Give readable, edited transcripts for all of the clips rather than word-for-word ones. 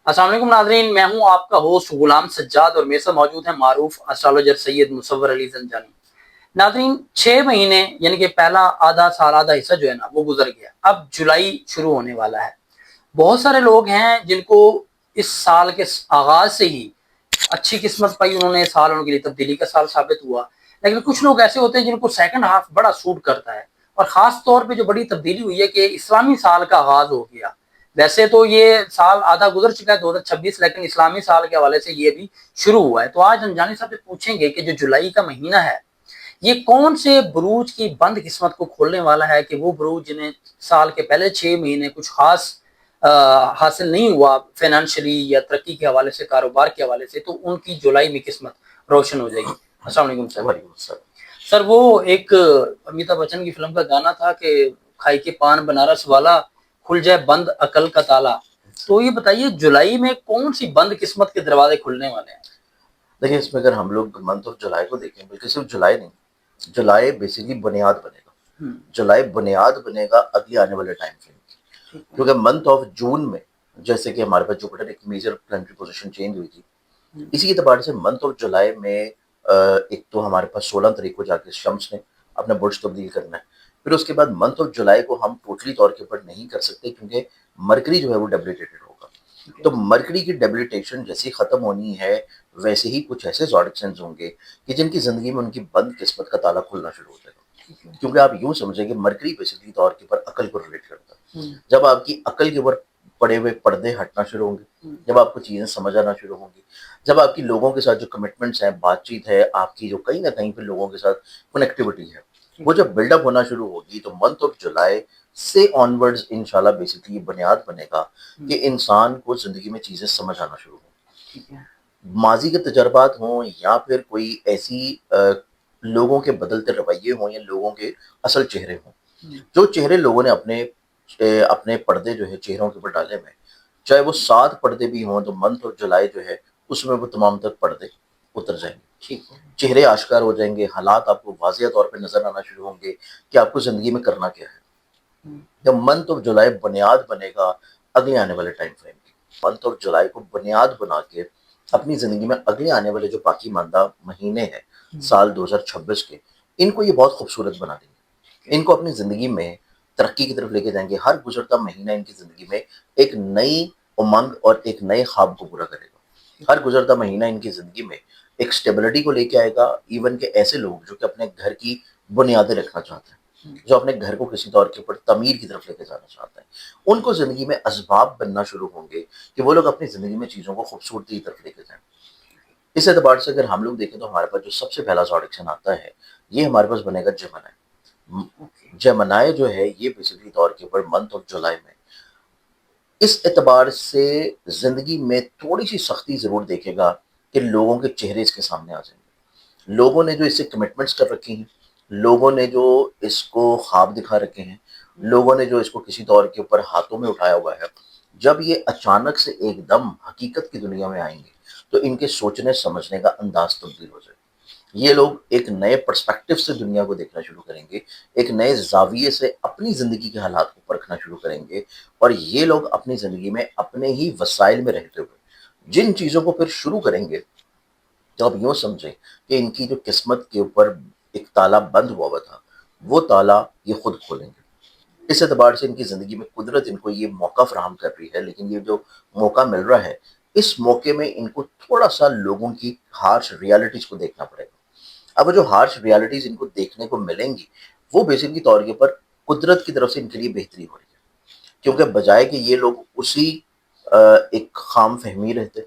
السلام علیکم ناظرین، میں ہوں آپ کا ہوسٹ غلام سجاد اور میرے ساتھ موجود ہیں معروف اسٹرالوجر سید مصور علی زنجانی۔ ناظرین، 6 مہینے یعنی کہ پہلا آدھا سال آدھا حصہ جو ہے نا وہ گزر گیا، اب جولائی شروع ہونے والا ہے۔ بہت سارے لوگ ہیں جن کو اس سال کے آغاز سے ہی اچھی قسمت پائی، انہوں نے سال ان کے لیے تبدیلی کا سال ثابت ہوا، لیکن کچھ لوگ ایسے ہوتے ہیں جن کو سیکنڈ ہاف بڑا سوٹ کرتا ہے، اور خاص طور پہ جو بڑی تبدیلی ہوئی ہے کہ اسلامی سال کا آغاز ہو گیا۔ ویسے تو یہ سال آدھا گزر چکا ہے 2026، لیکن اسلامی سال کے حوالے سے یہ بھی شروع ہوا ہے۔ تو آج ہم جانی صاحب سے پوچھیں گے کہ جو جولائی کا مہینہ ہے یہ کون سے بروج کی بند قسمت کو کھولنے والا ہے، کہ وہ بروج جنہیں سال کے پہلے 6 مہینے کچھ خاص حاصل نہیں ہوا فائنینشلی یا ترقی کے حوالے سے، کاروبار کے حوالے سے، تو ان کی جولائی میں قسمت روشن ہو جائے گی۔ السلام علیکم سر۔ وعلیکم السلام۔ سر، وہ ایک امیتابھ بچن کی فلم کا گانا تھا کہ کھائی کے پان بنارس والا، کھل جائے بند عقل کا تالا، تو یہ بتائیے جولائی میں کون سی بند قسمت کے دروازے کھلنے والے ہیں؟ دیکھیں، اس میں اگر ہم لوگ منتھ آف جولائی کو دیکھیں، بلکہ صرف جولائی نہیں، جولائی بیسیکلی بنیاد بنے گا۔ جولائی بنیاد بنے گا اگلی آنے والے ٹائم فریم کی، کیونکہ منتھ آف جون میں جیسے کہ ہمارے پاس جوپیٹر ایک میجر پلانٹری پوزیشن چینج ہوئی تھی، اسی اعتبار سے منتھ آف جولائی میں ایک تو ہمارے پاس 16 تاریخ کو جا کے شمس نے اپنا برج تبدیل کرنا ہے، پھر اس کے بعد منتھ آف جولائی کو ہم ٹوٹلی طور کے اوپر نہیں کر سکتے، کیونکہ مرکری جو ہے وہ ڈیبلیٹیڈ ہوگا۔ تو مرکری کی ڈیبلیٹیشن جیسی ختم ہونی ہے، ویسے ہی کچھ ایسے زوڈک سائنز ہوں گے کہ جن کی زندگی میں ان کی بند قسمت کا تالا کھلنا شروع ہو جائے گا۔ کیونکہ آپ یوں سمجھیں کہ مرکری بیسیکلی طور کے اوپر عقل کو ریلیٹ کرتا ہے۔ جب آپ کی عقل کے اوپر پڑے ہوئے پردے ہٹنا شروع ہوں گے، جب آپ کو چیزیں سمجھ آنا شروع ہوں گی، جب آپ کی لوگوں کے ساتھ جو کمٹمنٹس ہیں، بات چیت ہے آپ کی، جو کہیں نہ کہیں پہ لوگوں کے ساتھ کنیکٹیوٹی ہے، وہ جب بلڈ اپ ہونا شروع ہوگی، تو منتھ آف جولائی سے آن ورڈز انشاءاللہ بیسیکلی بنیاد بنے گا کہ انسان کو زندگی میں چیزیں سمجھ آنا شروع ہوں۔ ماضی کے تجربات ہوں یا پھر کوئی ایسی لوگوں کے بدلتے رویے ہوں یا لوگوں کے اصل چہرے ہوں، جو چہرے لوگوں نے اپنے پردے جو ہے چہروں کے اوپر ڈالے ہوئے، چاہے وہ 7 پردے بھی ہوں، تو منتھ آف جولائی جو ہے اس میں وہ تمام تر پردے اتر جائیں گے، چہرے آشکار ہو جائیں گے، حالات آپ کو واضح طور پہ نظر آنا شروع ہوں گے کہ آپ کو زندگی میں کرنا کیا ہے۔ جب منتھ آف جولائی بنیاد بنے گا اگلے آنے والے ٹائم فریم کی، منتھ آف جولائی کو بنیاد بنا کے اپنی زندگی میں اگلے آنے والے جو باقی ماندہ مہینے ہیں سال 2026 کے، ان کو یہ بہت خوبصورت بنا دیں گے، ان کو اپنی زندگی میں ترقی کی طرف لے کے جائیں گے۔ ہر گزرتا مہینہ ان کی زندگی میں ایک نئی امنگ اور ایک نئے خواب کو پورا کرے گا۔ ہر گزرتا مہینہ ان کی زندگی میں ایک سٹیبلٹی کو لے کے آئے گا، ایون کہ ایسے لوگ جو کہ اپنے گھر کی بنیادیں رکھنا چاہتے ہیں، جو اپنے گھر کو کسی طور کے اوپر تعمیر کی طرف لے کے جانا چاہتے ہیں، ان کو زندگی میں اسباب بننا شروع ہوں گے کہ وہ لوگ اپنی زندگی میں چیزوں کو خوبصورتی کی طرف لے کے جائیں۔ اس اعتبار سے اگر ہم لوگ دیکھیں تو ہمارے پاس جو سب سے پہلا زوڈک آتا ہے، یہ ہمارے پاس بنے گا جیمنائی۔ جیمنائی جو ہے یہ بیسیکلی طور کے اوپر منتھ آف جولائی میں اس اعتبار سے زندگی میں تھوڑی سی سختی ضرور دیکھے گا کہ لوگوں کے چہرے اس کے سامنے آ جائیں گے۔ لوگوں نے جو اس سے کمٹمنٹس کر رکھی ہیں، لوگوں نے جو اس کو خواب دکھا رکھے ہیں، لوگوں نے جو اس کو کسی طور کے اوپر ہاتھوں میں اٹھایا ہوا ہے، جب یہ اچانک سے ایک دم حقیقت کی دنیا میں آئیں گے تو ان کے سوچنے سمجھنے کا انداز تبدیل ہو جائے گا۔ یہ لوگ ایک نئے پرسپیکٹو سے دنیا کو دیکھنا شروع کریں گے، ایک نئے زاویے سے اپنی زندگی کے حالات کو پرکھنا شروع کریں گے، اور یہ لوگ اپنی زندگی میں اپنے ہی وسائل میں رہتے ہوئے جن چیزوں کو پھر شروع کریں گے، تو آپ یوں سمجھیں کہ ان کی جو قسمت کے اوپر ایک تالا بند ہوا تھا، وہ تالا یہ خود کھولیں گے۔ اس اعتبار سے ان کی زندگی میں قدرت ان کو یہ موقع فراہم کر رہی ہے، لیکن یہ جو موقع مل رہا ہے، اس موقع میں ان کو تھوڑا سا لوگوں کی ہارش ریالٹیز کو دیکھنا پڑے گا۔ اب جو ہارش ریالٹیز ان کو دیکھنے کو ملیں گی، وہ بیسکلی طور کے اوپر قدرت کی طرف سے ان کے لیے بہتری ہو رہی ہے، کیونکہ بجائے کہ یہ لوگ اسی ایک خام فہمی رہتے،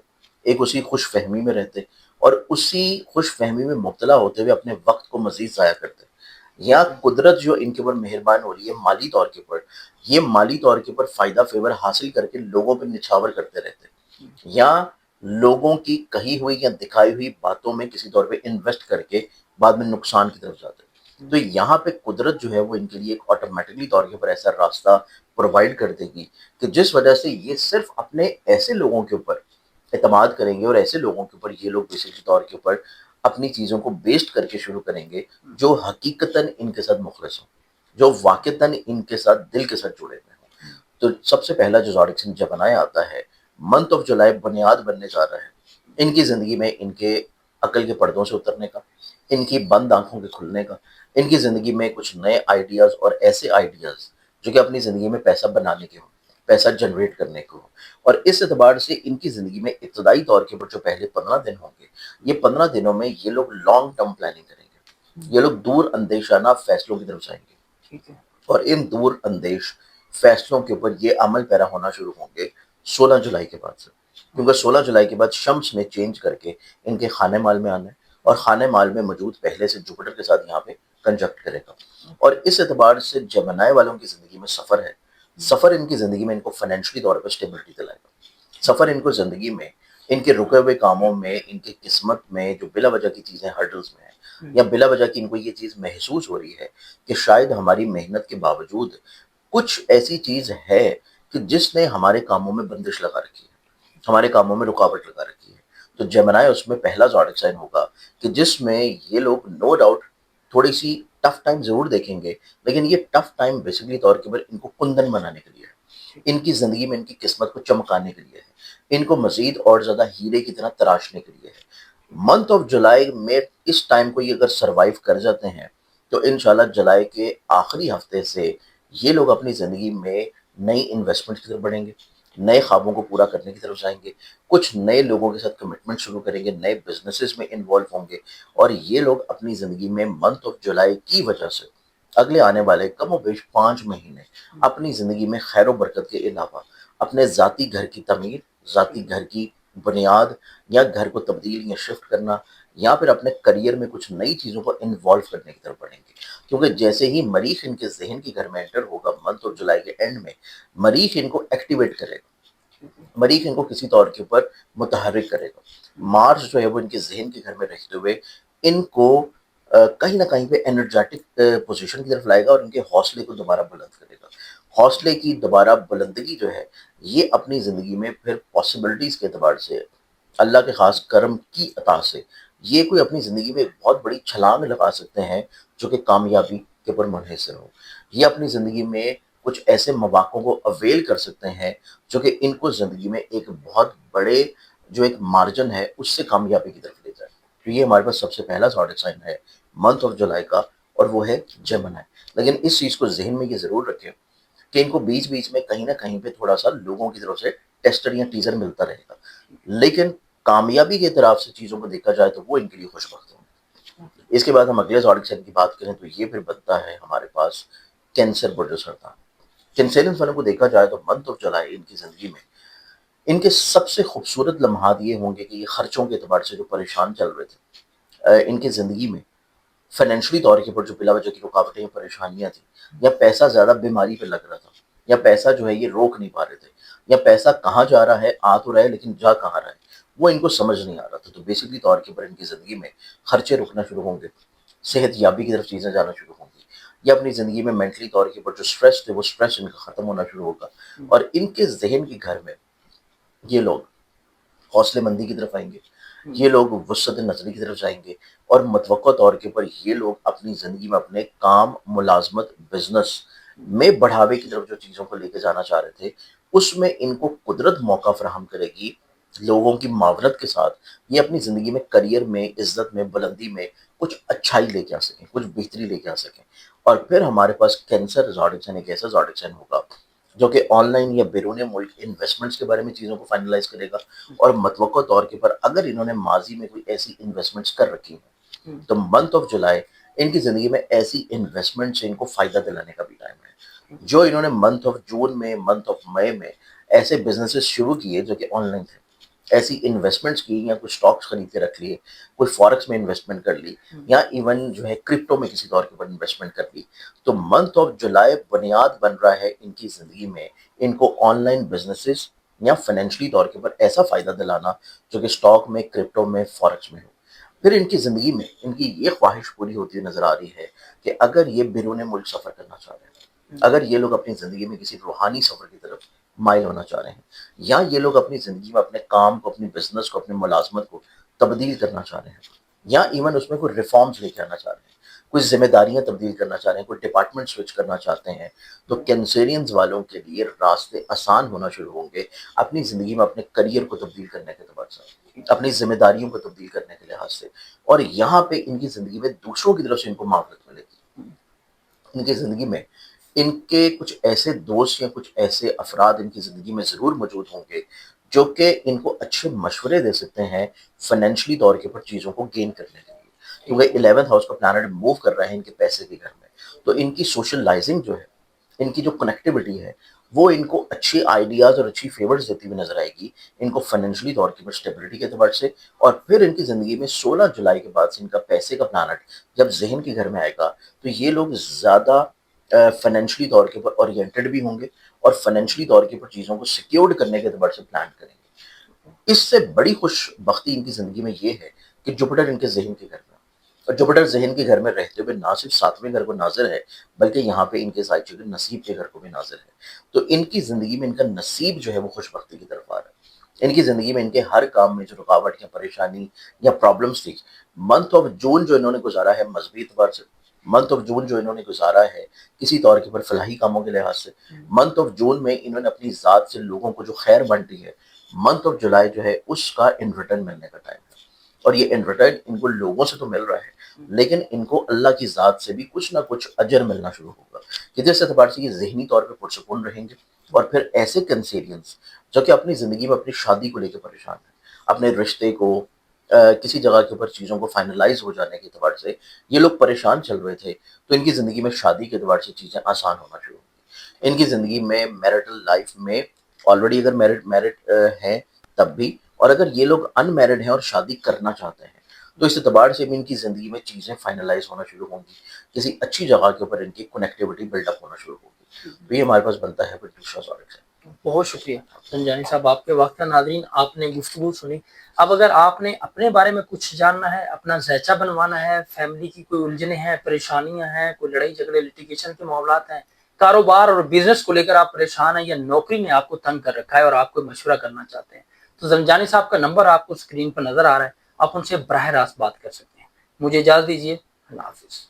ایک اسی خوش فہمی میں رہتے، اور اسی خوش فہمی میں مبتلا ہوتے ہوئے اپنے وقت کو مزید ضائع کرتے، یا قدرت جو ان کے اوپر مہربان ہو رہی ہے مالی طور کے اوپر، یہ مالی طور کے اوپر فائدہ فیور حاصل کر کے لوگوں پہ نچھاور کرتے رہتے، یا لوگوں کی کہی ہوئی یا دکھائی ہوئی باتوں میں کسی طور پہ انویسٹ کر کے بعد میں نقصان کی طرف جاتے ہیں۔ تو یہاں پہ قدرت جو ہے وہ ان کے لیے ایک آٹومیٹکلی طور کے اوپر ایسا راستہ پرووائڈ کر دے گی کہ جس وجہ سے یہ صرف اپنے ایسے لوگوں کے اوپر اعتماد کریں گے، اور ایسے لوگوں کے اوپر یہ لوگ بیسیکلی طور کے اوپر اپنی چیزوں کو بیسٹ کر کے شروع کریں گے جو حقیقتاً ان کے ساتھ مخلص ہوں، جو واقعتاً ان کے ساتھ دل کے ساتھ جڑے ہوئے ہوں۔ تو سب سے پہلا جو زوڈک سائن جیمنائی آتا ہے، منتھ آف جولائی بنیاد بننے جا رہا ہے ان کی زندگی میں ان کے عقل کے پردوں سے اترنے کا، ان کی بند آنکھوں کے کھلنے کا، ان کی زندگی میں کچھ نئے آئیڈیاز اور ایسے آئیڈیاز جو کہ اپنی زندگی میں پیسہ بنانے کے ہوں، پیسہ جنریٹ کرنے کو ہوں۔ اور اس اعتبار سے ان کی زندگی میں ابتدائی طور کے اوپر جو پہلے 15 دن ہوں گے، یہ 15 دنوں میں یہ لوگ لانگ ٹرم پلاننگ کریں گے، یہ لوگ دور اندیشانہ فیصلوں کی طرف جائیں گے، ٹھیک ہے، اور ان دور اندیش فیصلوں کے اوپر یہ عمل پیرا ہونا شروع ہوں گے 16 جولائی کے بعد سے، کیونکہ 16 جولائی کے بعد شمس نے چینج کر کے ان کے خانے مال میں آنا ہے، اور خانے مال میں موجود پہلے سے جوپٹر کے ساتھ یہاں پہ کنجکٹ کرے گا، اور اس اعتبار سے جیمنائی والوں کی زندگی میں سفر ہے، سفر ان کی زندگی میں ان کو فائنینشلی طور پر اسٹیبلٹی دلائے گا، سفر ان کو زندگی میں ان کے رکے ہوئے کاموں میں، ان کی قسمت میں جو بلا وجہ کی چیزیں ہرڈلز میں ہیں، یا بلا وجہ کی ان کو یہ چیز محسوس ہو رہی ہے کہ شاید ہماری محنت کے باوجود کچھ ایسی چیز ہے کہ جس نے ہمارے کاموں میں بندش لگا رکھی ہے، ہمارے کاموں میں رکاوٹ لگا رکھی ہے، تو جیمنائی اس میں پہلا زوڈک سائن ہوگا کہ جس میں یہ لوگ نو ڈاؤٹ تھوڑی سی ٹف ٹائم ضرور دیکھیں گے، لیکن یہ ٹف ٹائم بیسکلی طور کے اوپر ان کو کندن بنانے کے لیے ہے، ان کی زندگی میں ان کی قسمت کو چمکانے کے لیے ہے، ان کو مزید اور زیادہ ہیرے کی طرح تراشنے کے لیے ہے۔ منتھ آف جولائی میں اس ٹائم کو یہ اگر سروائیو کر جاتے ہیں تو انشاءاللہ جولائی کے آخری ہفتے سے یہ لوگ اپنی زندگی میں نئی انویسٹمنٹ کی طرف بڑھیں گے، نئے خوابوں کو پورا کرنے کی طرف جائیں گے، کچھ نئے لوگوں کے ساتھ کمٹمنٹ شروع کریں گے، نئے بزنسز میں انوالو ہوں گے، اور یہ لوگ اپنی زندگی میں منتھ آف جولائی کی وجہ سے اگلے آنے والے کم و بیش 5 مہینے اپنی زندگی میں خیر و برکت کے علاوہ اپنے ذاتی گھر کی تعمیر، ذاتی گھر کی بنیاد، یا گھر کو تبدیل یا شفٹ کرنا، یا پھر اپنے کریئر میں کچھ نئی چیزوں کو انوالو کرنے کی طرف بڑھیں گے، کیونکہ جیسے ہی مریخ ان کے ذہن کی گھر میں انٹر ہوگا منتھ آف جولائی کے اینڈ میں، مریخ ان کو ایکٹیویٹ کرے گا، مریخ ان کو کسی طور کے اوپر متحرک کرے گا، مارس جو ہے وہ ان کے ذہن کے گھر میں رہتے ہوئے ان کو کہیں نہ کہیں پہ انرجیٹک پوزیشن کی طرف لائے گا، اور ان کے حوصلے کو دوبارہ بلند کرے گا، حوصلے کی دوبارہ بلندگی جو ہے یہ اپنی زندگی میں پھر پاسبلٹیز کے اعتبار سے اللہ کے خاص کرم کی عطا سے یہ کوئی اپنی زندگی میں ایک بہت بڑی چھلانگ لگا سکتے ہیں جو کہ کامیابی کے اوپر منحصر ہو، یہ اپنی زندگی میں کچھ ایسے مواقع کو اویل کر سکتے ہیں جو کہ ان کو زندگی میں ایک بہت بڑے جو ایک مارجن ہے اس سے کامیابی کی طرف لے جائے، تو یہ ہمارے پاس سب سے پہلا زوڈک سائن ہے منتھ آف جولائی کا، اور وہ ہے جیمنائی۔ لیکن اس چیز کو ذہن میں یہ ضرور رکھیں کہ ان کو بیچ بیچ میں کہیں نہ کہیں پہ تھوڑا سا لوگوں کی طرف سے ٹیسٹر یا ٹیزر ملتا رہے گا، لیکن کامیابی کی طرف سے چیزوں کو دیکھا جائے تو وہ ان کے لیے خوش بخت ہوں۔ اس کے بعد ہم اگلے زوڈک سائن کی بات کریں تو یہ پھر بنتا ہے ہمارے پاس کینسر برج سرطان۔ کینسرین والوں کو دیکھا جائے تو منتھ آف جولائی ان کی زندگی میں ان کے سب سے خوبصورت لمحات یہ ہوں گے کہ یہ خرچوں کے اعتبار سے جو پریشان چل رہے تھے، ان کی زندگی میں فائنینشلی طور کے اوپر جو بلا وجہ کی رکاوٹیں یا پریشانیاں تھیں، یا پیسہ زیادہ بیماری پہ لگ رہا تھا، یا پیسہ جو ہے یہ روک نہیں پا رہے تھے، یا پیسہ کہاں جا رہا ہے، آ تو رہا ہے لیکن جا کہاں رہا ہے وہ ان کو سمجھ نہیں آ رہا تھا، تو بیسکلی طور کے اوپر ان کی زندگی میں خرچے رکنا شروع ہوں گے، صحت یابی کی طرف چیزیں جانا شروع ہوں گی، یا اپنی زندگی میں مینٹلی طور کے اوپر جو سٹریس تھے وہ سٹریس ان کا ختم ہونا شروع ہوگا، اور ان کے ذہن کے گھر میں یہ لوگ حوصلے مندی کی طرف آئیں گے، یہ لوگ وسعت نظری کی طرف جائیں گے، اور متوقع طور کے اوپر یہ لوگ اپنی زندگی میں اپنے کام، ملازمت، بزنس میں بڑھاوے کی طرف جو چیزوں کو لے کے جانا چاہ رہے تھے اس میں ان کو قدرت موقع فراہم کرے گی، لوگوں کی معاونت کے ساتھ یہ اپنی زندگی میں کریئر میں، عزت میں، بلندی میں کچھ اچھائی لے کے آ سکیں، کچھ بہتری لے کے آ سکیں۔ اور پھر ہمارے پاس کینسر زوڈک سائن ایک ایسا زوڈک سائن ہوگا جو کہ آن لائن یا بیرون ملک انویسٹمنٹس کے بارے میں چیزوں کو فائنلائز کرے گا، اور متوقع طور کے پر اگر انہوں نے ماضی میں کوئی ایسی انویسٹمنٹس کر رکھی ہیں تو منتھ آف جولائی ان کی زندگی میں ایسی انویسٹمنٹ سے ان کو فائدہ دلانے کا بھی ٹائم ہے، جو انہوں نے منتھ آف جون میں، منتھ آف مئی میں ایسے بزنسز شروع کیے جو کہ آن لائن تھے، ایسی انویسٹمنٹس کی، یا کچھ سٹاکس خرید کے رکھ لیے، کوئی فارکس میں انویسٹمنٹ کر لی، یا ایون جو ہے کرپٹو میں کسی طور کے اوپر انویسٹمنٹ کر لی، تو منتھ آف جولائی بنیاد بن رہا ہے ان کی زندگی میں ان کو آن لائن بزنسز یا فائنینشلی طور کے اوپر ایسا فائدہ دلانا جو کہ سٹاک میں، کرپٹو میں، فارکس میں ہو۔ پھر ان کی زندگی میں ان کی یہ خواہش پوری ہوتی ہوئی نظر آ رہی ہے کہ اگر یہ بیرون ملک سفر کرنا چاہ رہے ہیں، اگر یہ لوگ اپنی زندگی میں کسی روحانی سفر کی طرف مائل ہونا چاہ رہے ہیں، یا یہ لوگ اپنی زندگی میں اپنے کام کو، اپنی بزنس کو، اپنی ملازمت کو تبدیل کرنا چاہ رہے ہیں، یا ایون اس میں کوئی ریفارمز لے کے آنا چاہ رہے ہیں، کوئی ذمہ داریاں تبدیل کرنا چاہ رہے ہیں، کوئی ڈپارٹمنٹ سوئچ کرنا چاہتے ہیں، تو کینسرینز والوں کے لیے راستے آسان ہونا شروع ہوں گے اپنی زندگی میں اپنے کریئر کو تبدیل کرنے کے اعتبار سے، اپنی ذمہ داریوں کو تبدیل کرنے کے لحاظ سے، اور یہاں پہ ان کی زندگی میں دوسروں کی طرف سے ان کو معاونت ملے گی۔ ان کی زندگی میں ان کے کچھ ایسے دوست یا کچھ ایسے افراد ان کی زندگی میں ضرور موجود ہوں گے جو کہ ان کو اچھے مشورے دے سکتے ہیں فائنینشلی طور کے اوپر چیزوں کو گین کرنے کے لیے، کیونکہ 11th ہاؤس کا پلانٹ موو کر رہے ہیں ان کے پیسے کے گھر میں، تو ان کی سوشلائزنگ جو ہے، ان کی جو کنیکٹیوٹی ہے، وہ ان کو اچھی آئیڈیاز اور اچھی فیورز دیتی ہوئی نظر آئے گی، ان کو فائنینشلی طور کے اوپر اسٹیبلٹی کے اعتبار سے، اور پھر ان کی زندگی میں 16 جولائی کے بعد سے ان کا پیسے کا پلانٹ جب ذہن کے گھر میں آئے گا تو یہ لوگ زیادہ فائنینشلی طور کے اوپر اورینٹڈ بھی ہوں گے، اور فائنینشلی طور کے اوپر چیزوں کو سیکیورڈ کرنے کے اعتبار سے پلان کریں گے۔ اس سے بڑی خوش بختی ان کی زندگی میں یہ ہے کہ جوپیٹر ان کے ذہن کے گھر میں، اور جوپیٹر ذہن کے گھر میں رہتے ہوئے نہ صرف 7ویں گھر کو ناظر ہے بلکہ یہاں پہ ان کے ساتھ چونکہ نصیب کے گھر کو بھی ناظر ہے، تو ان کی زندگی میں ان کا نصیب جو ہے وہ خوش بختی کی طرف آ رہا ہے۔ ان کی زندگی میں ان کے ہر کام میں جو رکاوٹ یا پریشانی یا پرابلمس تھی، منتھ آف جون جو انہوں نے گزارا ہے مذہبی اعتبار سے، منتھ آف جون جو انہوں نے گزارا ہے کسی طور کے اوپر فلاحی کاموں کے لحاظ سے، منتھ آف جون میں انہوں نے اپنی ذات سے لوگوں کو جو خیر بانٹی ہے، منتھ آف جولائی جو ہے اس کا ان ریٹرن ملنے کا ٹائم ہے، اور یہ ان ریٹرن ان کو لوگوں سے تو مل رہا ہے لیکن ان کو اللہ کی ذات سے بھی کچھ نہ کچھ اجر ملنا شروع ہوگا، کہ جس اعتبار سے یہ ذہنی طور پہ پرسکون رہیں گے، اور پھر ایسے کنسیرینس جو کہ اپنی زندگی میں اپنی شادی کو لے کے پریشان ہیں، اپنے رشتے کو کسی جگہ کے اوپر چیزوں کو فائنلائز ہو جانے کے اعتبار سے یہ لوگ پریشان چل رہے تھے، تو ان کی زندگی میں شادی کے اعتبار سے چیزیں آسان ہونا شروع ہوگی۔ ان کی زندگی میں میرٹل لائف میں آلریڈی اگر میرٹ ہیں تب بھی، اور اگر یہ لوگ ان میرڈ ہیں اور شادی کرنا چاہتے ہیں تو اس اعتبار سے بھی ان کی زندگی میں چیزیں فائنلائز ہونا شروع ہوں گی، کسی اچھی جگہ کے اوپر ان کی کنیکٹیوٹی بلڈ اپ ہونا شروع ہوگی۔ تو یہ ہمارے پاس بنتا ہے پھر دوسرا سوال ہے۔ بہت شکریہ سنجانی صاحب آپ کے وقت کا۔ ناظرین آپ نے گفتگو سنی، اب اگر آپ نے اپنے بارے میں کچھ جاننا ہے، اپنا ذائچہ بنوانا ہے، فیملی کی کوئی الجھنیں ہیں، پریشانیاں ہیں، کوئی لڑائی جھگڑے لیٹیگیشن کے معاملات ہیں، کاروبار اور بزنس کو لے کر آپ پریشان ہیں، یا نوکری نے آپ کو تنگ کر رکھا ہے اور آپ کو مشورہ کرنا چاہتے ہیں، تو سنجانی صاحب کا نمبر آپ کو اسکرین پر نظر آ رہا ہے، آپ ان سے براہ راست بات کر سکتے ہیں۔ مجھے اجازت دیجیے، اللہ حافظ۔